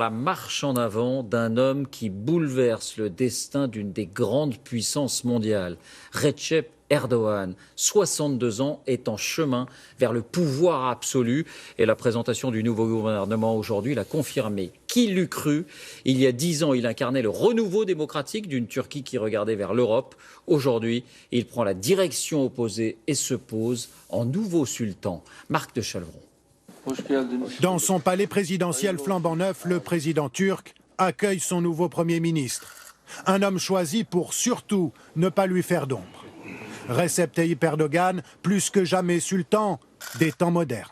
La marche en avant d'un homme qui bouleverse le destin d'une des grandes puissances mondiales. Recep Erdogan, 62 ans, est en chemin vers le pouvoir absolu. Et la présentation du nouveau gouvernement aujourd'hui l'a confirmé. Qui l'eût cru? Il y a 10 ans, il incarnait le renouveau démocratique d'une Turquie qui regardait vers l'Europe. Aujourd'hui, il prend la direction opposée et se pose en nouveau sultan. Marc de Chalvron. Dans son palais présidentiel flambant neuf, le président turc accueille son nouveau Premier ministre. Un homme choisi pour surtout ne pas lui faire d'ombre. Recep Tayyip Erdogan, plus que jamais sultan des temps modernes.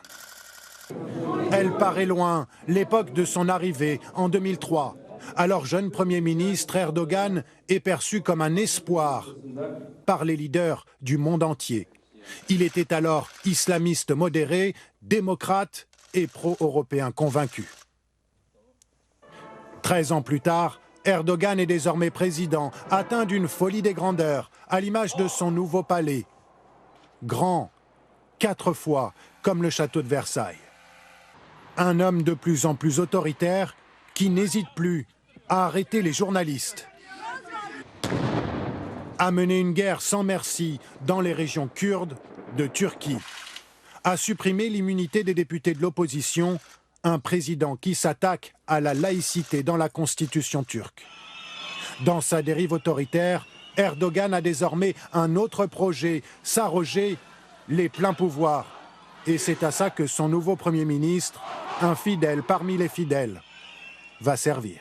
Elle paraît loin, l'époque de son arrivée en 2003. Alors jeune Premier ministre, Erdogan est perçu comme un espoir par les leaders du monde entier. Il était alors islamiste modéré, démocrate et pro-européen convaincu. 13 ans plus tard, Erdogan est désormais président, atteint d'une folie des grandeurs, à l'image de son nouveau palais. Grand, 4 fois, comme le château de Versailles. Un homme de plus en plus autoritaire qui n'hésite plus à arrêter les journalistes, à mener une guerre sans merci dans les régions kurdes de Turquie, à supprimer l'immunité des députés de l'opposition, un président qui s'attaque à la laïcité dans la constitution turque. Dans sa dérive autoritaire, Erdogan a désormais un autre projet, s'arroger les pleins pouvoirs. Et c'est à ça que son nouveau Premier ministre, un fidèle parmi les fidèles, va servir.